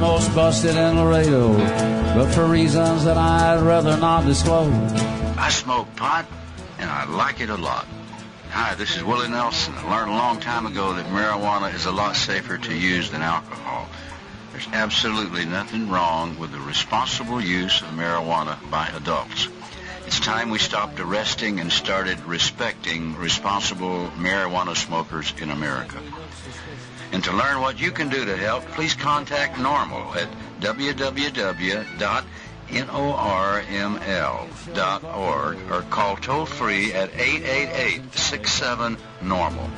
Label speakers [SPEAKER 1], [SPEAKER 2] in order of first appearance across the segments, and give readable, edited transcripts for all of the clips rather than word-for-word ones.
[SPEAKER 1] almost busted in Laredo, but for reasons that I'd rather not disclose.
[SPEAKER 2] I smoke pot, and I like it a lot. Hi, this is Willie Nelson. I learned a long time ago that marijuana is a lot safer to use than alcohol. There's absolutely nothing wrong with the responsible use of marijuana by adults. It's time we stopped arresting and started respecting responsible marijuana smokers in America. And to learn what you can do to help, please contact NORML at www.norml.org or call toll-free at 888-67-NORML.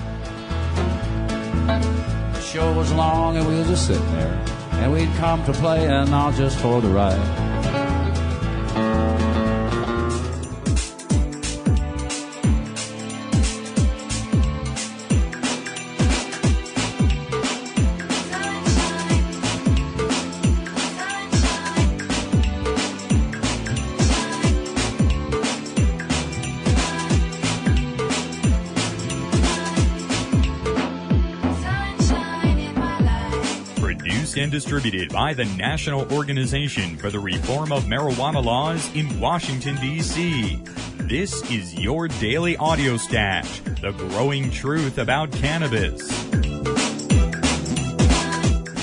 [SPEAKER 1] The show was long and we were just sitting there, and we'd come to play and not just for the ride.
[SPEAKER 3] And distributed by the National Organization for the Reform of Marijuana Laws in Washington, D.C. This is your daily audio stash, the growing truth about cannabis.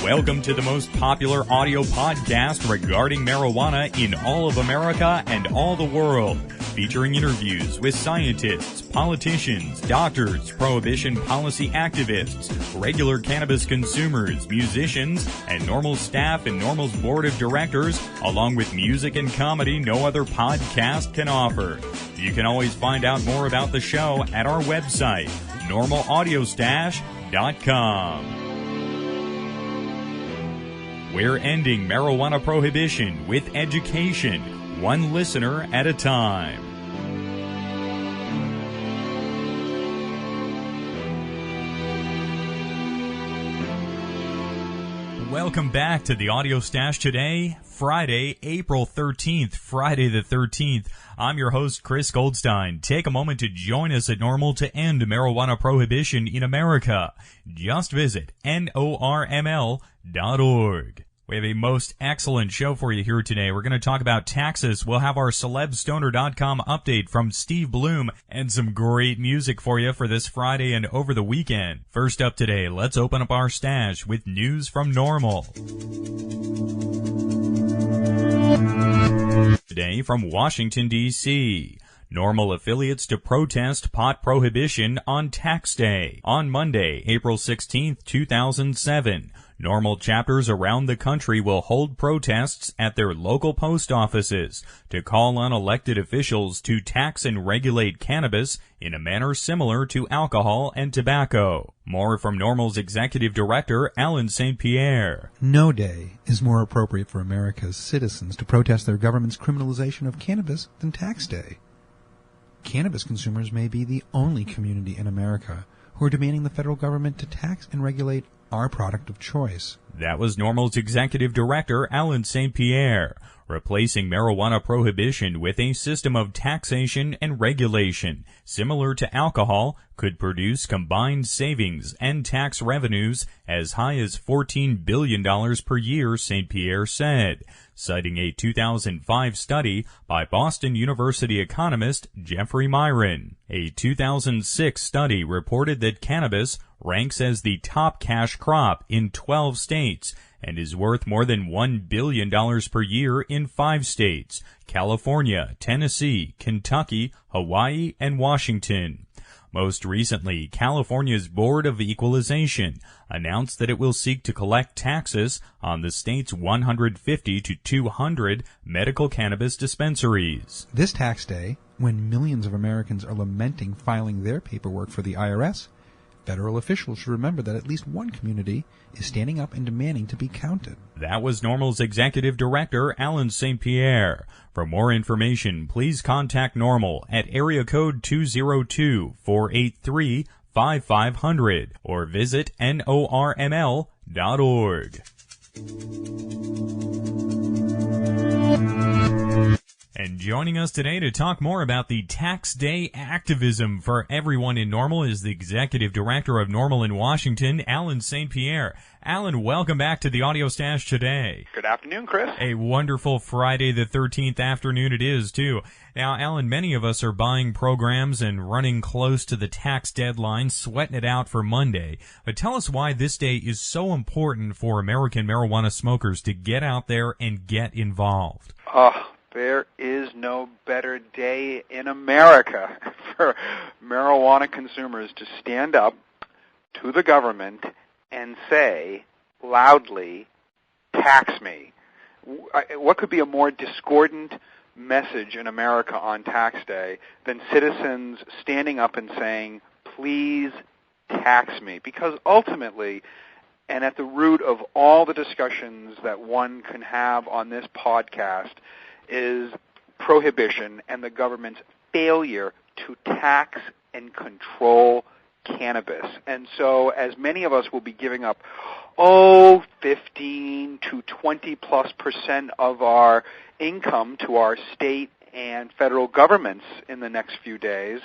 [SPEAKER 3] Welcome to the most popular audio podcast regarding marijuana in all of America and all the world, featuring interviews with scientists, politicians, doctors, prohibition policy activists, regular cannabis consumers, musicians, and NORML staff and NORML's board of directors, along with music and comedy no other podcast can offer. You can always find out more about the show at our website, normalaudiostash.com. We're ending marijuana prohibition with education, one listener at a time. Welcome back to the Audio Stash today, Friday, April 13th, Friday the 13th. I'm your host, Chris Goldstein. Take a moment to join us at NORML to end marijuana prohibition in America. Just visit NORML.org. We have a most excellent show for you here today. We're going to talk about taxes. We'll have our celebstoner.com update from Steve Bloom and some great music for you for this Friday and over the weekend. First up today, let's open up our stash with news from NORML. Today from Washington, D.C., NORML affiliates to protest pot prohibition on tax day. On Monday, April 16, 2007, NORML chapters around the country will hold protests at their local post offices to call on elected officials to tax and regulate cannabis in a manner similar to alcohol and tobacco. More from NORML's Executive Director, Alan St. Pierre.
[SPEAKER 4] No day is more appropriate for America's citizens to protest their government's criminalization of cannabis than Tax Day. Cannabis consumers may be the only community in America who are demanding the federal government to tax and regulate our product of choice.
[SPEAKER 3] That was NORML's Executive Director, Alan St. Pierre. Replacing marijuana prohibition with a system of taxation and regulation similar to alcohol could produce combined savings and tax revenues as high as $14 billion per year, St. Pierre said, citing a 2005 study by Boston University economist Jeffrey Myron. A 2006 study reported that cannabis ranks as the top cash crop in 12 states and is worth more than $1 billion per year in 5 states: California, Tennessee, Kentucky, Hawaii, and Washington. Most recently, California's Board of Equalization announced that it will seek to collect taxes on the state's 150 to 200 medical cannabis dispensaries.
[SPEAKER 4] This tax day, when millions of Americans are lamenting filing their paperwork for the IRS, federal officials should remember that at least one community is standing up and demanding to be counted.
[SPEAKER 3] That was NORML's Executive Director, Alan St. Pierre. For more information, please contact NORML at area code 202-483-5500 or visit NORML.org. And Joining us today to talk more about the tax day activism for everyone in NORML is the Executive Director of NORML in Washington, Alan St. Pierre. Alan, welcome back to the Audio Stash today.
[SPEAKER 5] Good afternoon, Chris.
[SPEAKER 3] A wonderful Friday the 13th afternoon it is, too. Now, Alan, many of us are buying programs and running close to the tax deadline, sweating it out for Monday. But tell us why this day is so important for American marijuana smokers to get out there and get involved.
[SPEAKER 5] There is no better day in America for marijuana consumers to stand up to the government and say loudly, tax me. What could be a more discordant message in America on tax day than citizens standing up and saying, please tax me? Because ultimately, and at the root of all the discussions that one can have on this podcast, is prohibition and the government's failure to tax and control cannabis. And so as many of us will be giving up, 15 to 20+% of our income to our state and federal governments in the next few days,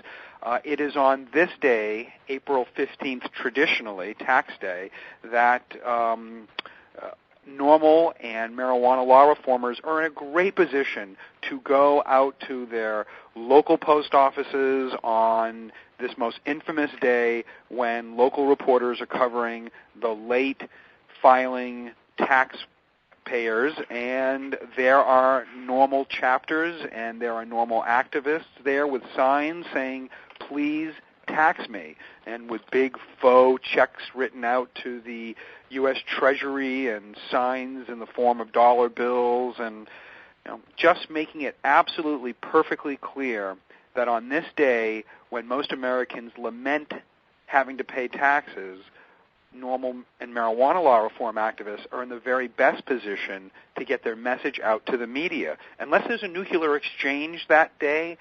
[SPEAKER 5] it is on this day, April 15th, traditionally, tax day, that NORML and marijuana law reformers are in a great position to go out to their local post offices on this most infamous day when local reporters are covering the late filing taxpayers, and there are NORML chapters and there are NORML activists there with signs saying, please tax me, and with big faux checks written out to the U.S. Treasury and signs in the form of dollar bills, and just making it absolutely perfectly clear that on this day, when most Americans lament having to pay taxes, NORML and marijuana law reform activists are in the very best position to get their message out to the media. Unless there's a nuclear exchange that day,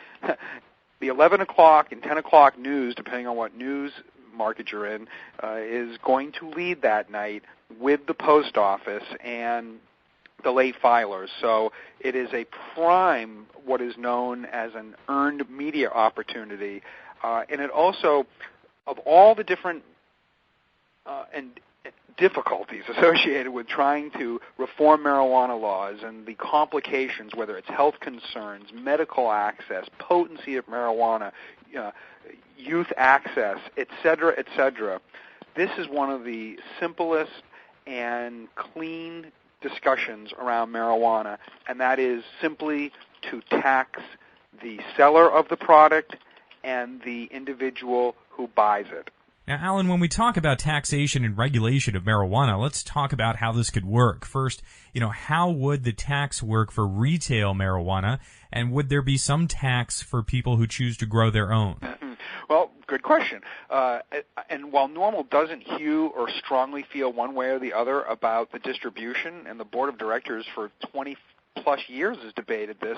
[SPEAKER 5] the 11 o'clock and 10 o'clock news, depending on what news market you're in, is going to lead that night with the post office and the late filers. So it is a prime, what is known as an earned media opportunity. And it also, of all the different and difficulties associated with trying to reform marijuana laws and the complications, whether it's health concerns, medical access, potency of marijuana, youth access, et cetera, this is one of the simplest and clean discussions around marijuana, and that is simply to tax the seller of the product and the individual who buys it.
[SPEAKER 3] Now, Alan, when we talk about taxation and regulation of marijuana, let's talk about how this could work. First, how would the tax work for retail marijuana, and would there be some tax for people who choose to grow their own?
[SPEAKER 5] Well, good question. And while NORML doesn't hew or strongly feel one way or the other about the distribution, and the board of directors for 20-plus years has debated this,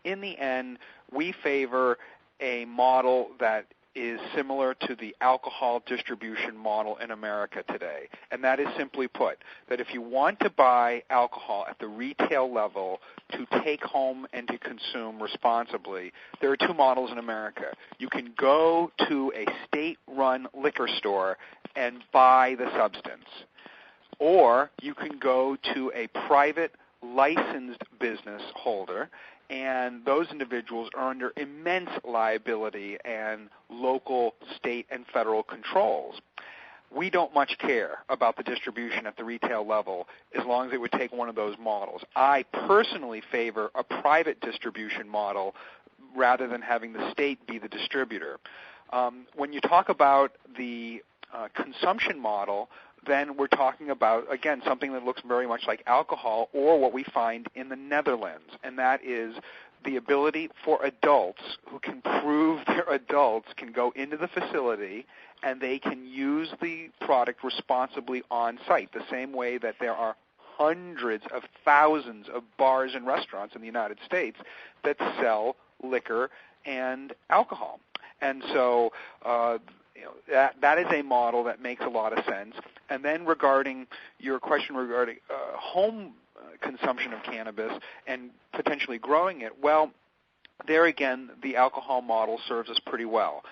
[SPEAKER 5] in the end, we favor a model that is similar to the alcohol distribution model in America today. And that is simply put, that if you want to buy alcohol at the retail level to take home and to consume responsibly, there are two models in America. You can go to a state-run liquor store and buy the substance. Or you can go to a private licensed business holder, and those individuals are under immense liability and local, state, and federal controls. We don't much care about the distribution at the retail level as long as it would take one of those models. I personally favor a private distribution model rather than having the state be the distributor. When you talk about the consumption model, then we're talking about, again, something that looks very much like alcohol, or what we find in the Netherlands, and that is the ability for adults who can prove they're adults can go into the facility and they can use the product responsibly on site, the same way that there are hundreds of thousands of bars and restaurants in the United States that sell liquor and alcohol. And so that is a model that makes a lot of sense. And then regarding your question regarding home consumption of cannabis and potentially growing it, well, there again, the alcohol model serves us pretty well.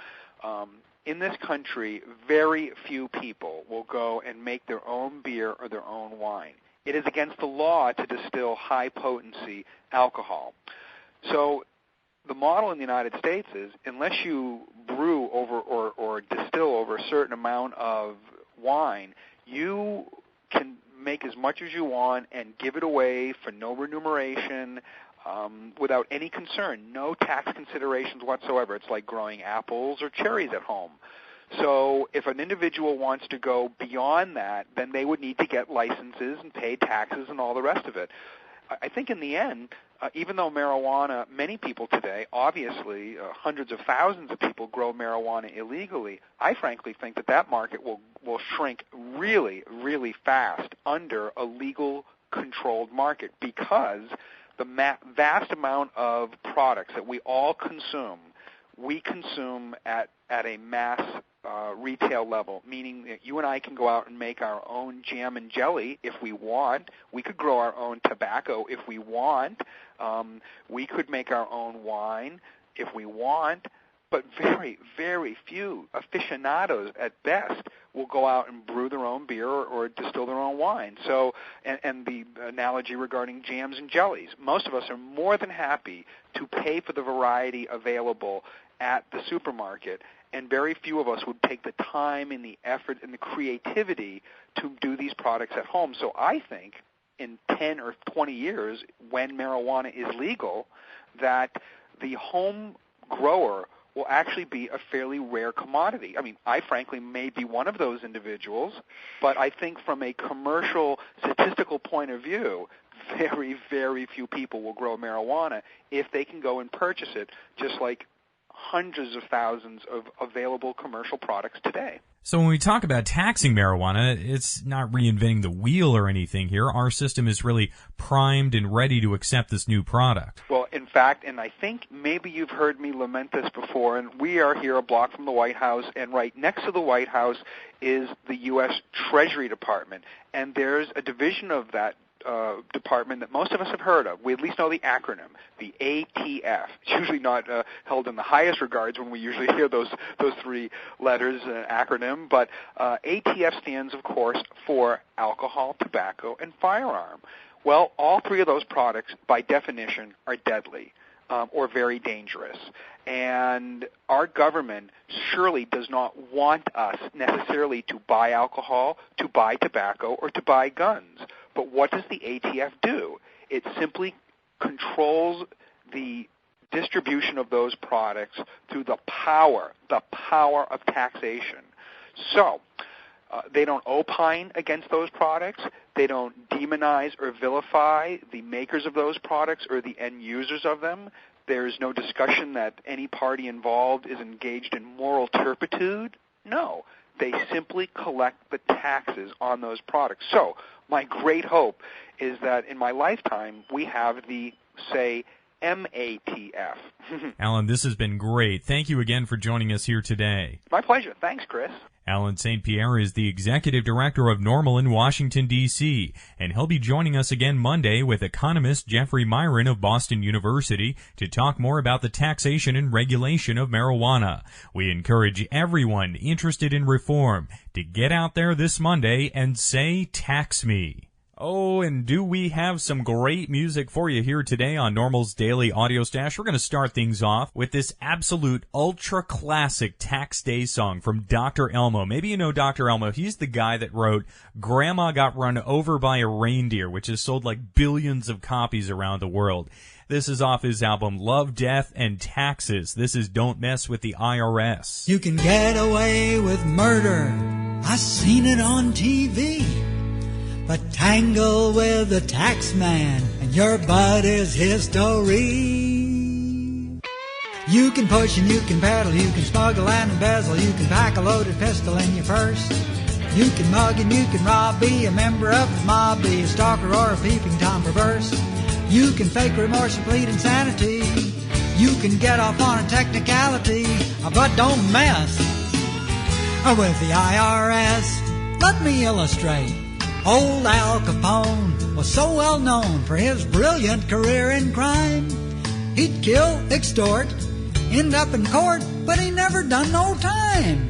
[SPEAKER 5] In this country, very few people will go and make their own beer or their own wine. It is against the law to distill high-potency alcohol. So the model in the United States is, unless you brew over or distill over a certain amount of wine, you can make as much as you want and give it away for no remuneration, without any concern, no tax considerations whatsoever. It's like growing apples or cherries at home. So if an individual wants to go beyond that, then they would need to get licenses and pay taxes and all the rest of it. I think in the end, even though marijuana, many people today, obviously hundreds of thousands of people grow marijuana illegally, I frankly think that market will shrink really, really fast under a legal controlled market, because the vast amount of products that we all consume, we consume at a mass retail level, meaning that you and I can go out and make our own jam and jelly if we want. We could grow our own tobacco if we want. We could make our own wine if we want. But very, very few aficionados at best will go out and brew their own beer or distill their own wine. So, and the analogy regarding jams and jellies, most of us are more than happy to pay for the variety available at the supermarket, and very few of us would take the time and the effort and the creativity to do these products at home. So I think in 10 or 20 years, when marijuana is legal, that the home grower will actually be a fairly rare commodity. I mean, I frankly may be one of those individuals, but I think from a commercial, statistical point of view, very, very few people will grow marijuana if they can go and purchase it, just like hundreds of thousands of available commercial products today.
[SPEAKER 3] So when we talk about taxing marijuana, it's not reinventing the wheel or anything here. Our system is really primed and ready to accept this new product.
[SPEAKER 5] Well, in fact, and I think maybe you've heard me lament this before, and we are here a block from the White House, and right next to the White House is the U.S. Treasury Department, and there's a division of that department that most of us have heard of. We at least know the acronym, the ATF. It's usually not held in the highest regards when we usually hear those three letters, acronym, but ATF stands, of course, for alcohol, tobacco, and firearm. Well, all three of those products, by definition, are deadly or very dangerous. And our government surely does not want us necessarily to buy alcohol, to buy tobacco, or to buy guns. But what does the ATF do? It simply controls the distribution of those products through the power of taxation. So they don't opine against those products. They don't demonize or vilify the makers of those products or the end users of them. There's no discussion that any party involved is engaged in moral turpitude. No. They simply collect the taxes on those products. So my great hope is that in my lifetime we have the, say, MATF.
[SPEAKER 3] Alan, this has been great. Thank you again for joining us here today.
[SPEAKER 5] My pleasure. Thanks, Chris.
[SPEAKER 3] Alan St. Pierre is the executive director of NORML in Washington, D.C., and he'll be joining us again Monday with economist Jeffrey Myron of Boston University to talk more about the taxation and regulation of marijuana. We encourage everyone interested in reform to get out there this Monday and say, "Tax me." Oh, and do we have some great music for you here today on NORML's Daily Audio Stash? We're going to start things off with this absolute ultra-classic Tax Day song from Dr. Elmo. Maybe you know Dr. Elmo. He's the guy that wrote Grandma Got Run Over by a Reindeer, which has sold like billions of copies around the world. This is off his album Love, Death, and Taxes. This is Don't Mess with the IRS.
[SPEAKER 6] You can get away with murder. I seen it on TV. But tangle with the tax man, and your butt is history. You can push and you can pedal, you can smuggle and embezzle, you can pack a loaded pistol in your purse. You can mug and you can rob, be a member of the mob, be a stalker or a peeping Tom perverse. You can fake remorse and plead insanity. You can get off on a technicality, but don't mess with the IRS. Let me illustrate. Old Al Capone was so well known for his brilliant career in crime. He'd kill, extort, end up in court, but he never done no time.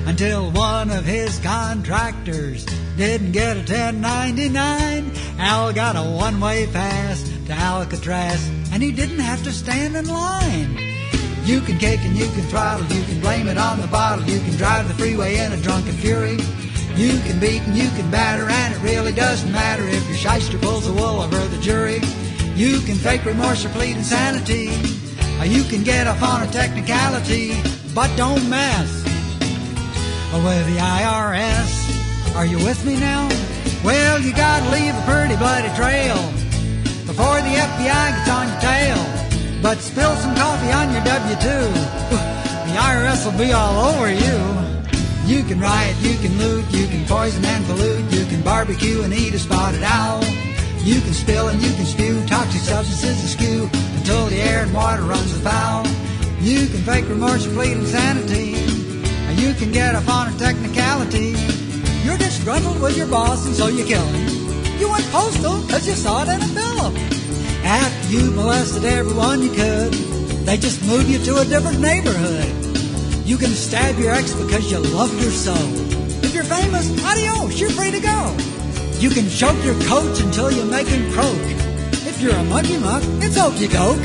[SPEAKER 6] Until one of his contractors didn't get a 1099. Al got a one-way pass to Alcatraz, and he didn't have to stand in line. You can kick and you can throttle, you can blame it on the bottle, you can drive the freeway in a drunken fury. You can beat and you can batter, and it really doesn't matter if your shyster pulls the wool over the jury. You can fake remorse or plead insanity, or you can get off on a technicality, but don't mess with the IRS. Are you with me now? Well, you gotta leave a pretty bloody trail before the FBI gets on your tail. But spill some coffee on your W-2, the IRS will be all over you. You can riot, you can loot, you can poison and pollute, you can barbecue and eat a spotted owl. You can spill and you can spew toxic substances askew until the air and water runs afoul. You can fake remorse or plead insanity, or you can get up on a technicality. You're disgruntled with your boss and so you kill him. You went postal because you saw it in a film. After you molested everyone you could, they just moved you to a different neighborhood. You can stab your ex because you loved her so. If you're famous, adios, you're free to go. You can choke your coach until you make him croak. If you're a mucky muck, it's okey-doke.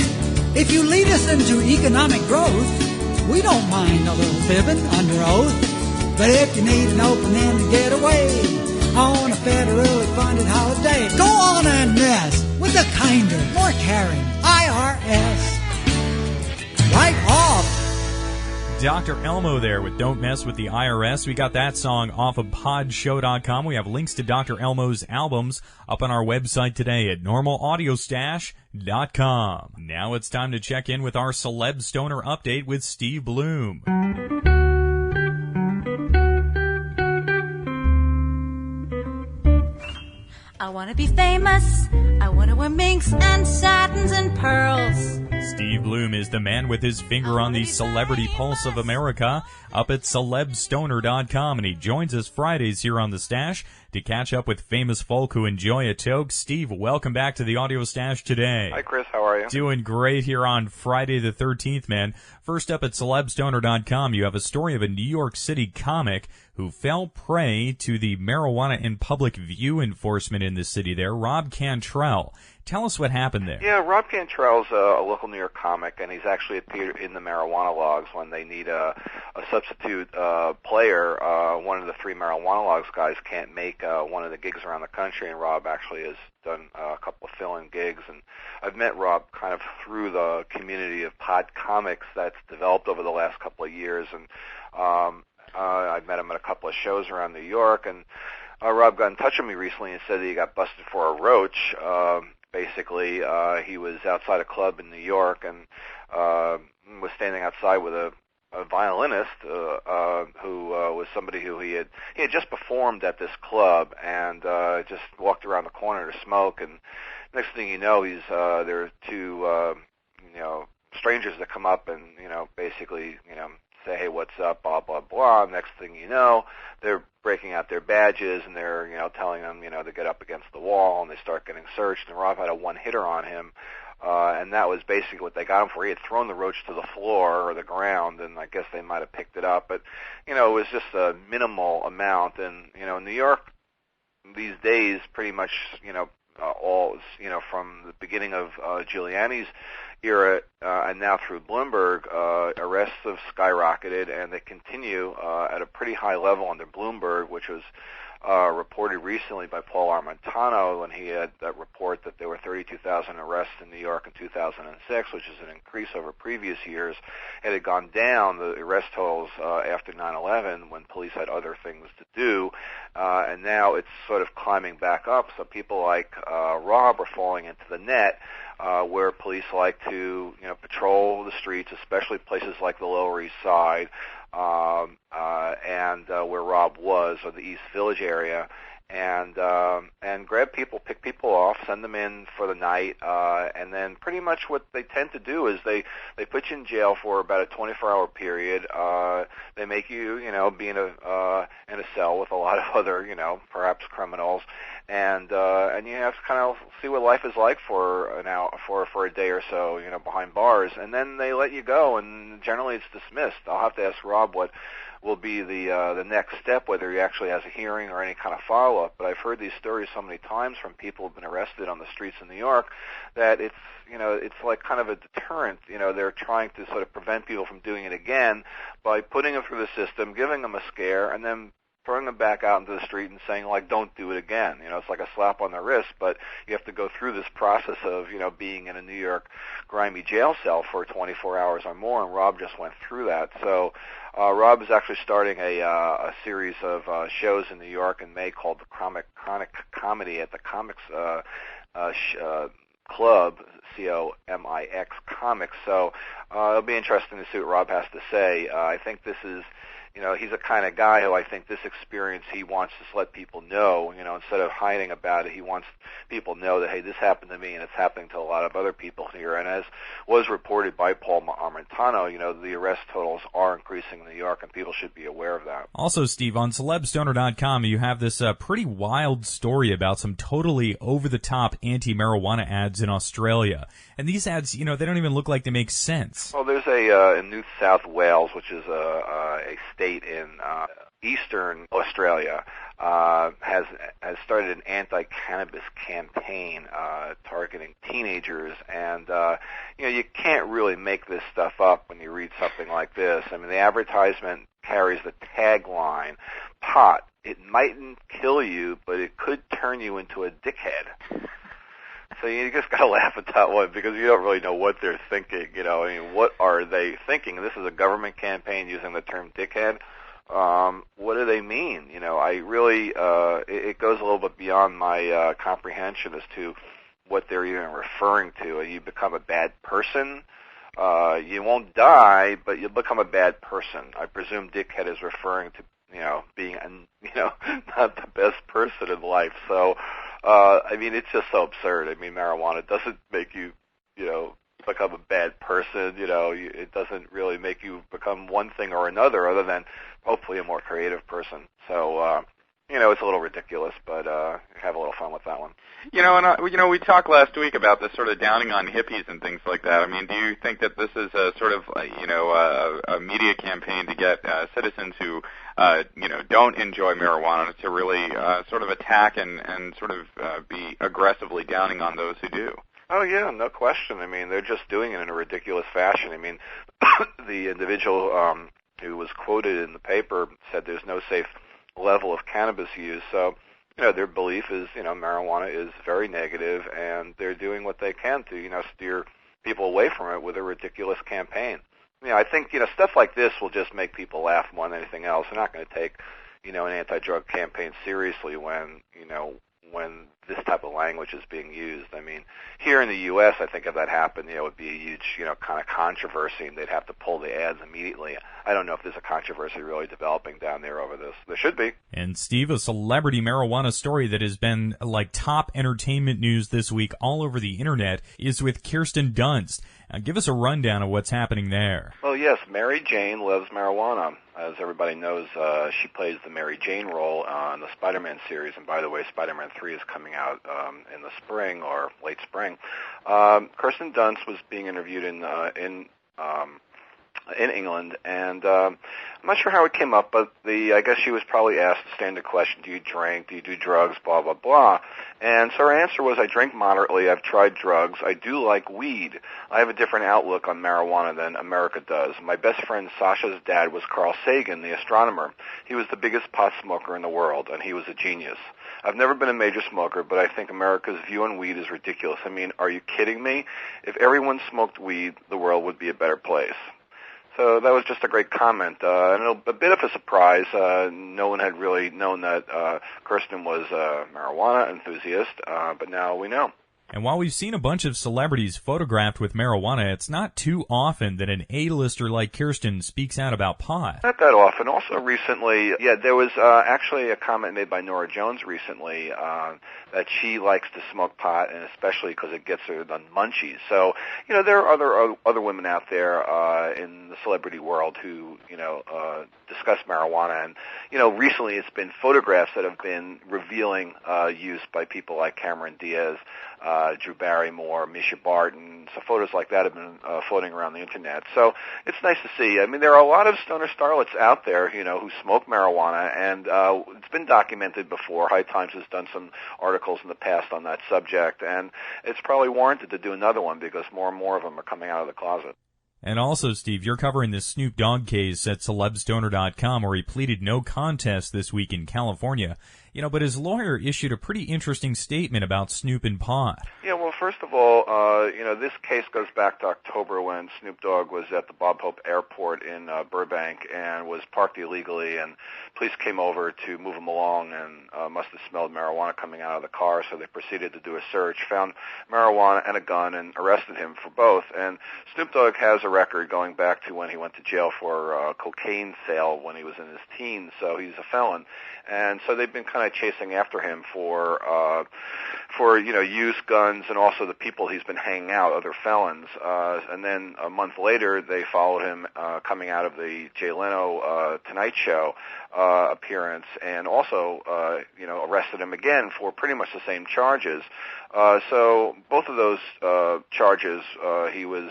[SPEAKER 6] If you lead us into economic growth, we don't mind a little fibbing under oath. But if you need an opening to get away on a federally funded holiday, go on and mess with the kinder, more caring IRS. Right off.
[SPEAKER 3] Dr. Elmo there with Don't Mess with the IRS. We got that song off of podshow.com. We have links to Dr. Elmo's albums up on our website today at normalaudiostash.com. Now it's time to check in with our Celeb Stoner update with Steve Bloom.
[SPEAKER 7] I want to be famous. I want to wear minks and satins and pearls.
[SPEAKER 3] Steve Bloom is the man with his finger on the celebrity pulse of America up at celebstoner.com, and he joins us Fridays here on The Stash to catch up with famous folk who enjoy a toke. Steve, welcome back to the Audio Stash today.
[SPEAKER 8] Hi, Chris. How are you?
[SPEAKER 3] Doing great here on Friday the 13th, man. First up at celebstoner.com, you have a story of a New York City comic who fell prey to the marijuana in public view enforcement in the city there, Rob Cantrell. Tell us what happened there.
[SPEAKER 8] Yeah, Rob Cantrell's a local New York comic, and he's actually appeared in the marijuana logs when they need a substitute player. One of the three marijuana logs guys can't make one of the gigs around the country, and Rob actually has done a couple of fill-in gigs. And I've met Rob kind of through the community of pod comics that's developed over the last couple of years, and I've met him at a couple of shows around New York, and Rob got in touch with me recently and said that he got busted for a roach. Basically, he was outside a club in New York and was standing outside with a violinist who was somebody who he had just performed at this club and just walked around the corner to smoke. And next thing you know, there are two strangers that come up and basically say, hey, what's up, blah, blah, blah. Next thing you know, they're breaking out their badges and they're, telling them, to get up against the wall, and they start getting searched. And Rob had a one-hitter on him, and that was basically what they got him for. He had thrown the roach to the floor or the ground, and I guess they might have picked it up. But, it was just a minimal amount. And, New York these days pretty much, all, from the beginning of Giuliani's era and now through Bloomberg, arrests have skyrocketed, and they continue at a pretty high level under Bloomberg, which was reported recently by Paul Armentano when he had that report that there were 32,000 arrests in New York in 2006, which is an increase over previous years. It had gone down, the arrest totals, after 9/11 when police had other things to do, and now it's sort of climbing back up. So people like Rob are falling into the net, where police like to, patrol the streets, especially places like the Lower East Side, and where Rob was, or the East Village area, and grab people, pick people off, send them in for the night, and then pretty much what they tend to do is they put you in jail for about a 24-hour period. They make you, be in a cell with a lot of other, perhaps criminals, and you have to kind of see what life is like for a day or so, behind bars, and then they let you go, and generally it's dismissed. I'll have to ask Rob what will be the next step, whether he actually has a hearing or any kind of follow-up. But I've heard these stories so many times from people who've been arrested on the streets in New York that it's like kind of a deterrent. They're trying to sort of prevent people from doing it again by putting them through the system, giving them a scare, and then throwing them back out into the street and saying, like, don't do it again. It's like a slap on the wrist, but you have to go through this process of, being in a New York grimy jail cell for 24 hours or more, and Rob just went through that. So Rob is actually starting a series of shows in New York in May called the Chronic Comedy at the Comics Club, COMIX Comics. So it'll be interesting to see what Rob has to say. I think this is, he's a kind of guy who I think this experience he wants to let people know, instead of hiding about it, he wants people to know that, hey, this happened to me and it's happening to a lot of other people here. And as was reported by Paul Armentano, the arrest totals are increasing in New York and people should be aware of that.
[SPEAKER 3] Also, Steve, on celebstoner.com, you have this pretty wild story about some totally over-the-top anti-marijuana ads in Australia. And these ads, they don't even look like they make sense.
[SPEAKER 8] Well, there's in New South Wales, which is a state in eastern Australia, has started an anti-cannabis campaign targeting teenagers, and you can't really make this stuff up when you read something like this. I mean, the advertisement carries the tagline, "Pot, it mightn't kill you, but it could turn you into a dickhead." So you just got to laugh at that one because you don't really know what they're thinking. What are they thinking? This is a government campaign using the term dickhead. What do they mean? I really, it goes a little bit beyond my comprehension as to what they're even referring to. You become a bad person. You won't die, but you'll become a bad person. I presume dickhead is referring to, being, not the best person in life. So, it's just so absurd. Marijuana doesn't make you, become a bad person. It doesn't really make you become one thing or another other than hopefully a more creative person. So, it's a little ridiculous, but have a little fun with that one.
[SPEAKER 9] We talked last week about this sort of downing on hippies and things like that. Do you think that this is a sort of, a media campaign to get citizens who, don't enjoy marijuana to really sort of attack and sort of be aggressively downing on those who do?
[SPEAKER 8] Oh, yeah, no question. They're just doing it in a ridiculous fashion. The individual who was quoted in the paper said there's no safe level of cannabis use. So, their belief is, marijuana is very negative, and they're doing what they can to, steer people away from it with a ridiculous campaign. I think, stuff like this will just make people laugh more than anything else. They're not going to take, an anti-drug campaign seriously when this type of language is being used. Here in the U.S., I think if that happened, it would be a huge, kind of controversy, and they'd have to pull the ads immediately. I don't know if there's a controversy really developing down there over this. There should be.
[SPEAKER 3] And Steve, a celebrity marijuana story that has been like top entertainment news this week all over the internet is with Kirsten Dunst. Give us a rundown of what's happening there.
[SPEAKER 8] Well, yes, Mary Jane loves marijuana. As everybody knows, she plays the Mary Jane role in the Spider-Man series. And by the way, Spider-Man 3 is coming out in the spring or late spring. Kirsten Dunst was being interviewed in England, and I'm not sure how it came up, but I guess she was probably asked the standard question, do you drink, do you do drugs, blah, blah, blah. And so her answer was, I drink moderately, I've tried drugs, I do like weed. I have a different outlook on marijuana than America does. My best friend Sasha's dad was Carl Sagan, the astronomer. He was the biggest pot smoker in the world, and he was a genius. I've never been a major smoker, but I think America's view on weed is ridiculous. Are you kidding me? If everyone smoked weed, the world would be a better place. So that was just a great comment, and a bit of a surprise. No one had really known that Kirsten was a marijuana enthusiast, but now we know.
[SPEAKER 3] And while we've seen a bunch of celebrities photographed with marijuana, it's not too often that an A-lister like Kirsten speaks out about pot.
[SPEAKER 8] Not that often. Also recently, there was actually a comment made by Nora Jones recently that she likes to smoke pot, and especially because it gets her the munchies. So, there are other women out there in the celebrity world who, discuss marijuana. And, recently it's been photographs that have been revealing use by people like Cameron Diaz, Drew Barrymore, Misha Barton. So photos like that have been floating around the internet. So it's nice to see. I mean, there are a lot of stoner starlets out there, who smoke marijuana, and it's been documented before. High Times has done some articles in the past on that subject, and it's probably warranted to do another one because more and more of them are coming out of the closet.
[SPEAKER 3] And also, Steve, you're covering the Snoop Dogg case at celebstoner.com, where he pleaded no contest this week in California. But his lawyer issued a pretty interesting statement about Snoop and pot.
[SPEAKER 8] Yeah, well, first of all, this case goes back to October when Snoop Dogg was at the Bob Hope Airport in Burbank and was parked illegally, and police came over to move him along and must have smelled marijuana coming out of the car, so they proceeded to do a search, found marijuana and a gun, and arrested him for both. And Snoop Dogg has a record going back to when he went to jail for a cocaine sale when he was in his teens, so he's a felon. And so they've been kind of chasing after him for use, guns, and also the people he's been hanging out, other felons. And then a month later, they followed him coming out of the Jay Leno Tonight Show appearance, and also arrested him again for pretty much the same charges. So both of those charges, he was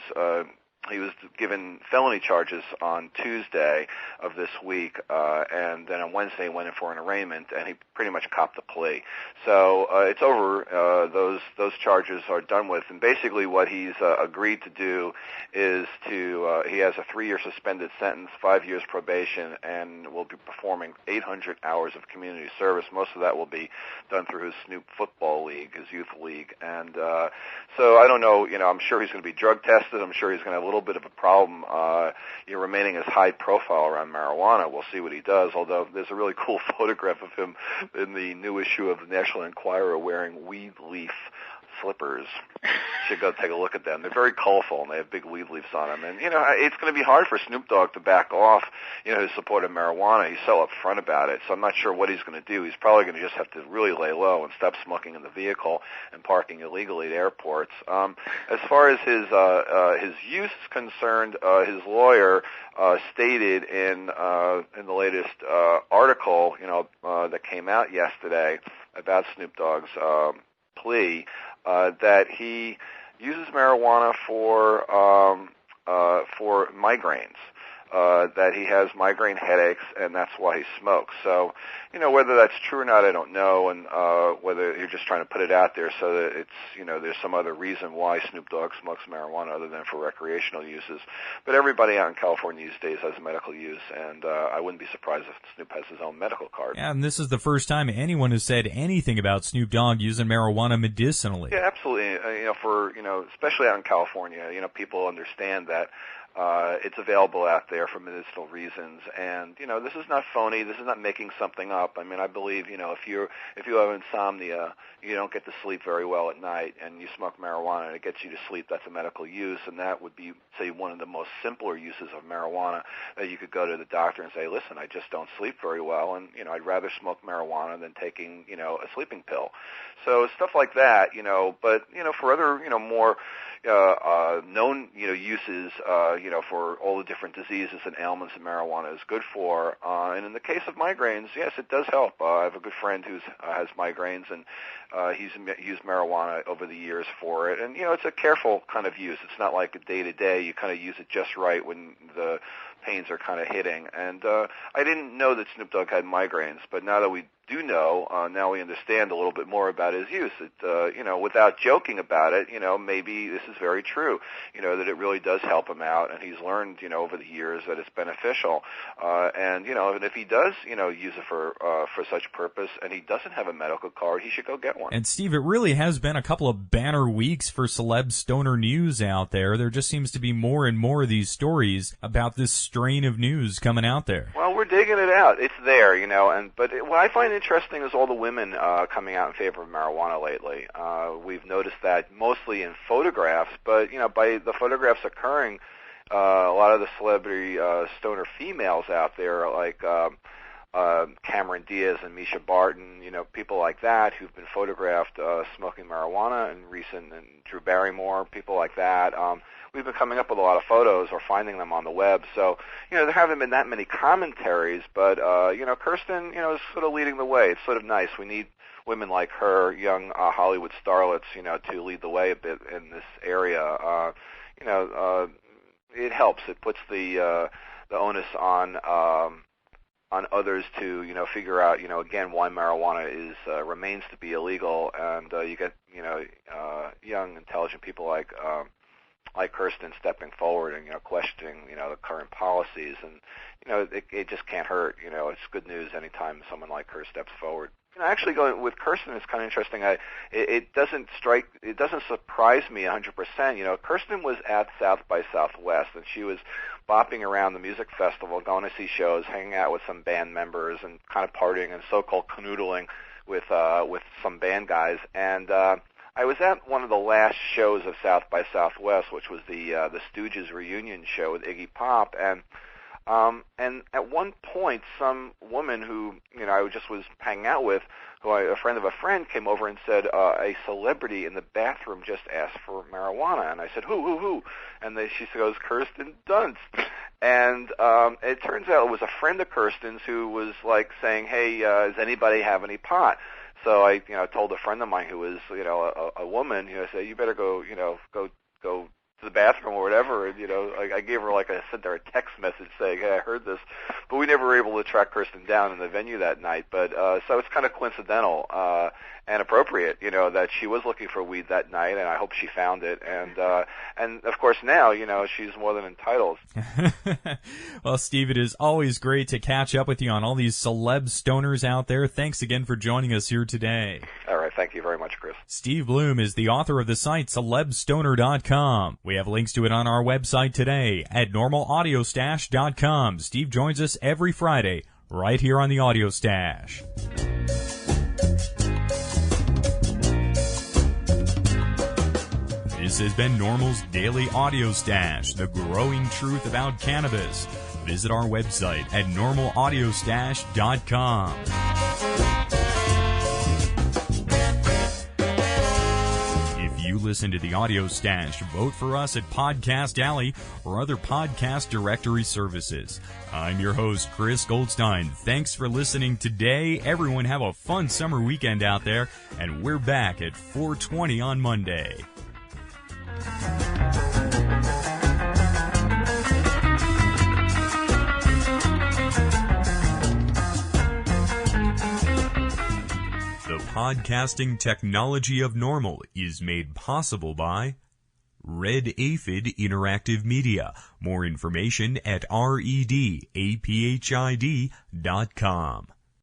[SPEAKER 8] given felony charges on Tuesday of this week, and then on Wednesday went in for an arraignment, and he pretty much copped a plea. So it's over. Those charges are done with, and basically what he's agreed to do is he has a 3-year suspended sentence, 5 years probation, and will be performing 800 hours of community service. Most of that will be done through his Snoop Football League, his youth league, and so I don't know. I'm sure he's going to be drug tested. I'm sure he's going to have a little bit of a problem remaining as high profile around marijuana. We'll see what he does, although there's a really cool photograph of him in the new issue of the National Enquirer wearing weed leaf slippers. You should go take a look at them. They're very colorful, and they have big weed leaves on them. And, it's going to be hard for Snoop Dogg to back off, his support of marijuana. He's so upfront about it, so I'm not sure what he's going to do. He's probably going to just have to really lay low and stop smoking in the vehicle and parking illegally at airports. As far as his use is concerned, his lawyer stated in the latest article, that came out yesterday about Snoop Dogg's plea, that he uses marijuana for migraines, that he has migraine headaches, and that's why he smokes. So, whether that's true or not, I don't know, and whether you're just trying to put it out there so that it's, there's some other reason why Snoop Dogg smokes marijuana other than for recreational uses. But everybody out in California these days has medical use, and I wouldn't be surprised if Snoop has his own medical card.
[SPEAKER 3] Yeah, and this is the first time anyone has said anything about Snoop Dogg using marijuana medicinally.
[SPEAKER 8] Yeah, absolutely. Especially out in California, people understand that it's available out there for medicinal reasons, and this is not phony. This is not making something up. I mean, I believe if you have insomnia, you don't get to sleep very well at night, and you smoke marijuana and it gets you to sleep. That's a medical use, and that would be, say, one of the most simpler uses of marijuana, that you could go to the doctor and say, listen, I just don't sleep very well, and I'd rather smoke marijuana than taking a sleeping pill. So stuff like that, but for other more known uses, for all the different diseases and ailments that marijuana is good for. And in the case of migraines, yes, it does help. I have a good friend who has migraines, and he's used marijuana over the years for it. And it's a careful kind of use. It's not like a day-to-day. You kind of use it just right when the pains are kind of hitting. And I didn't know that Snoop Dogg had migraines, but now that we do know, now we understand a little bit more about his use. It, without joking about it, maybe this is very true, that it really does help him out, and he's learned, over the years that it's beneficial. And if he does, use it for such purpose, and he doesn't have a medical card, he should go get one.
[SPEAKER 3] And Steve, it really has been a couple of banner weeks for celeb stoner news out there. There just seems to be more and more of these stories about this strain of news coming out there.
[SPEAKER 8] Well, we're digging it out. It's there, but what I find interesting is all the women coming out in favor of marijuana lately. We've noticed that mostly in photographs, but by the photographs occurring, a lot of the celebrity stoner females out there, like Cameron Diaz and Misha Barton, people like that who've been photographed smoking marijuana in recent, and Drew Barrymore, people like that. We've been coming up with a lot of photos or finding them on the web. So, there haven't been that many commentaries, but, Kirsten, is sort of leading the way. It's sort of nice. We need women like her, young Hollywood starlets, to lead the way a bit in this area. It helps. It puts the onus on others to, figure out, again, why marijuana remains to be illegal, and you get, young, intelligent people like Kirsten stepping forward and, questioning, the current policies, and, it just can't hurt. It's good news anytime someone like her steps forward. Actually going with Kirsten is kind of interesting. It doesn't surprise me 100%. Kirsten was at South by Southwest, and she was bopping around the music festival, going to see shows, hanging out with some band members, and kind of partying and so-called canoodling with some band guys. And I was at one of the last shows of South by Southwest, which was the Stooges reunion show with Iggy Pop, and at one point, some woman who I just was hanging out with, a friend of a friend, came over and said a celebrity in the bathroom just asked for marijuana, and I said, who? And she goes, Kirsten Dunst. And it turns out it was a friend of Kirsten's who was like saying, hey, does anybody have any pot? So I told a friend of mine who was a woman, I said, you better go to the bathroom or whatever, and I gave her I sent her a text message saying, hey, I heard this, but we never were able to track Kirsten down in the venue that night. But so it's kind of coincidental and appropriate, that she was looking for weed that night, and I hope she found it. And of course now, she's more than entitled.
[SPEAKER 3] Well, Steve, it is always great to catch up with you on all these celeb stoners out there. Thanks again for joining us here today.
[SPEAKER 8] All right, thank you very much, Chris.
[SPEAKER 3] Steve Bloom is the author of the site celebstoner.com. We have links to it on our website today at normalaudiostash.com. Steve joins us every Friday right here on the Audio Stash. This has been NORML's Daily Audio Stash, the growing truth about cannabis. Visit our website at normalaudiostash.com. You listen to the Audio Stash, vote for us at Podcast Alley or other podcast directory services. I'm your host, Chris Goldstein. Thanks for listening today. Everyone have a fun summer weekend out there, and we're back at 4:20 on Monday. The podcasting technology of NORML is made possible by Red Aphid Interactive Media. More information at redaphid.com.